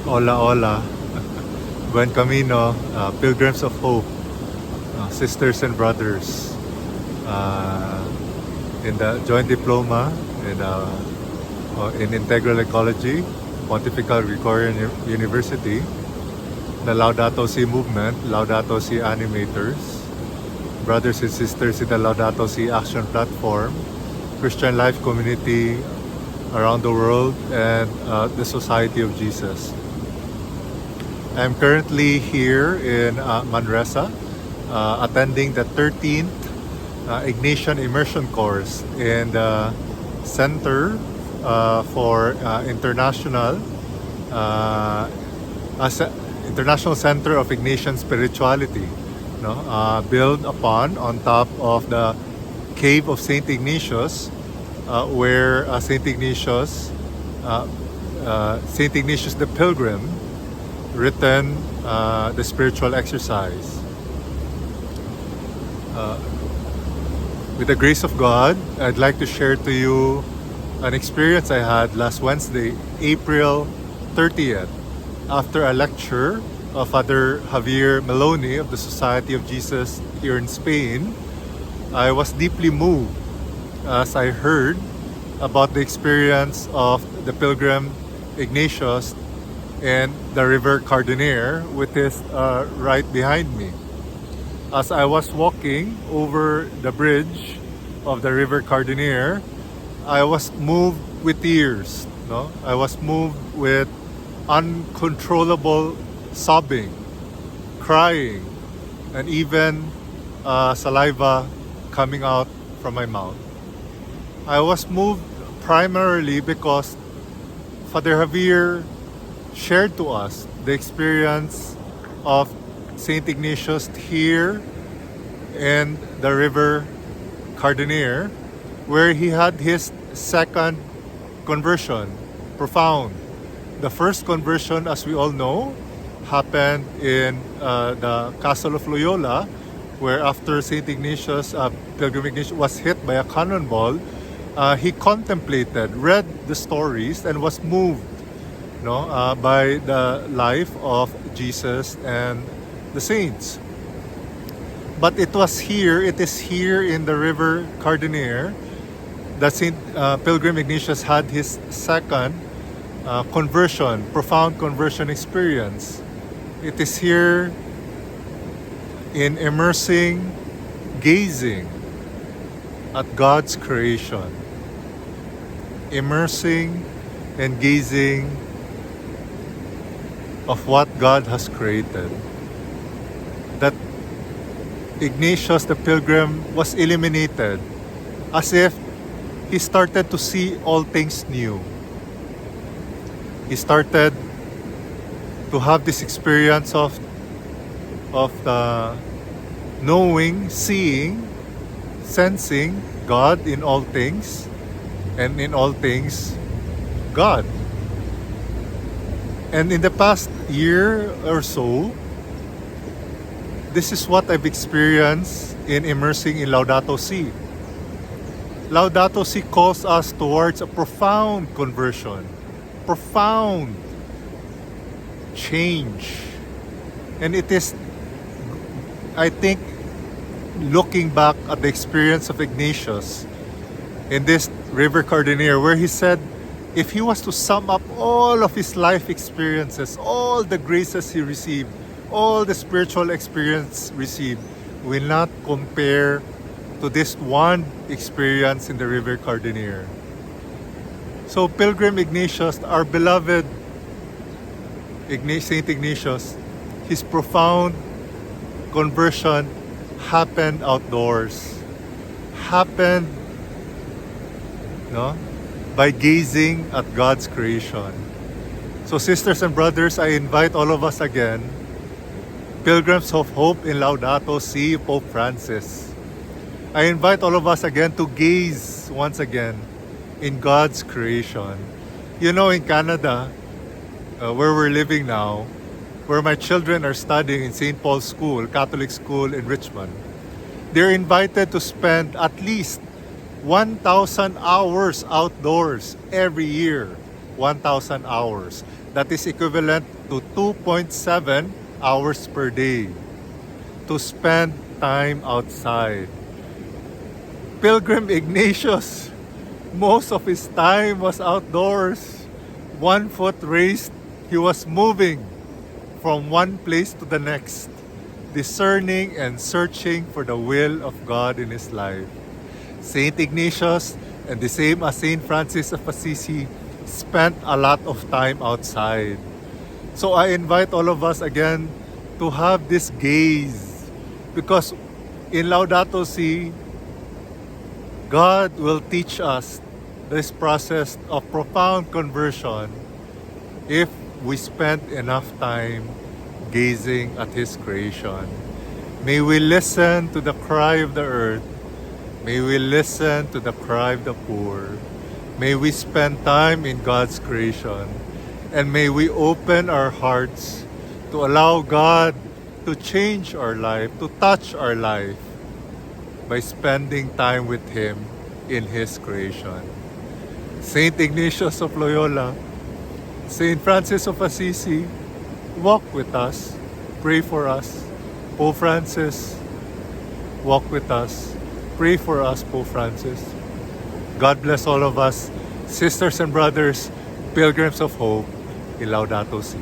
Hola, hola. Buen Camino, Pilgrims of Hope, sisters and brothers in the joint diploma in integral ecology, Pontifical Gregorian University, the Laudato Si movement, Laudato Si animators, brothers and sisters in the Laudato Si action platform, Christian life community around the world, and the Society of Jesus. I'm currently here in Manresa, attending the 13th Ignatian Immersion course in the Center for International International Center of Ignatian Spirituality, built upon on top of the Cave of Saint Ignatius, where Saint Ignatius the Pilgrim written the spiritual exercise. With the grace of God, I'd like to share to you an experience I had last Wednesday, April 30th, after a lecture of Father Xavier Meloni of the Society of Jesus here in Spain. I was deeply moved as I heard about the experience of the Pilgrim Ignatius and the River Cardoner, which is right behind me. As I was walking over the bridge of the River Cardoner, I was moved with tears. I was moved with uncontrollable sobbing, crying, and even saliva coming out from my mouth. I was moved primarily because Father Javier shared to us the experience of Saint Ignatius here in the River Cardoner, where he had his second conversion, profound. The first conversion, as we all know, happened in the Castle of Loyola, where after Saint Ignatius, Pilgrim Ignatius was hit by a cannonball, he contemplated, read the stories, and was moved by the life of Jesus and the saints. But it is here in the River Cardoner that Saint Pilgrim Ignatius had his second conversion, profound conversion experience. It is here in gazing at God's creation, immersing and gazing of what God has created. That Ignatius the Pilgrim was illuminated, as if he started to see all things new. He started to have this experience of the knowing, seeing, sensing God in all things, and in all things God. And in the past year or so, this is what I've experienced in immersing in Laudato Si. Laudato Si calls us towards a profound conversion, profound change. And it is, I think, looking back at the experience of Ignatius in this River Cardoner, where he said, if he was to sum up all of his life experiences, all the graces he received, all the spiritual experience received, will not compare to this one experience in the River Cardoner. So Pilgrim Ignatius, our beloved Saint Ignatius, his profound conversion happened outdoors, happened by gazing at God's creation. So sisters and brothers, I invite all of us again, Pilgrims of Hope in Laudato Si, Pope Francis. I invite all of us again to gaze once again in God's creation. In Canada, where we're living now, where my children are studying in St. Paul's School, Catholic school in Richmond, they're invited to spend at least 1,000 hours outdoors every year. 1,000 hours. That is equivalent to 2.7 hours per day to spend time outside. Pilgrim Ignatius, most of his time was outdoors. 1 foot raised, he was moving from one place to the next, discerning and searching for the will of God in his life. Saint Ignatius, and the same as Saint Francis of Assisi, spent a lot of time outside. So I invite all of us again to have this gaze, because in Laudato Si, God will teach us this process of profound conversion if we spend enough time gazing at His creation. May we listen to the cry of the earth. May we listen to the cry of the poor. May we spend time in God's creation. And may we open our hearts to allow God to change our life, to touch our life by spending time with Him in His creation. Saint Ignatius of Loyola, Saint Francis of Assisi, walk with us, pray for us. Pope Francis, walk with us, pray for us, Pope Francis. God bless all of us, sisters and brothers, pilgrims of hope, in Laudato Si.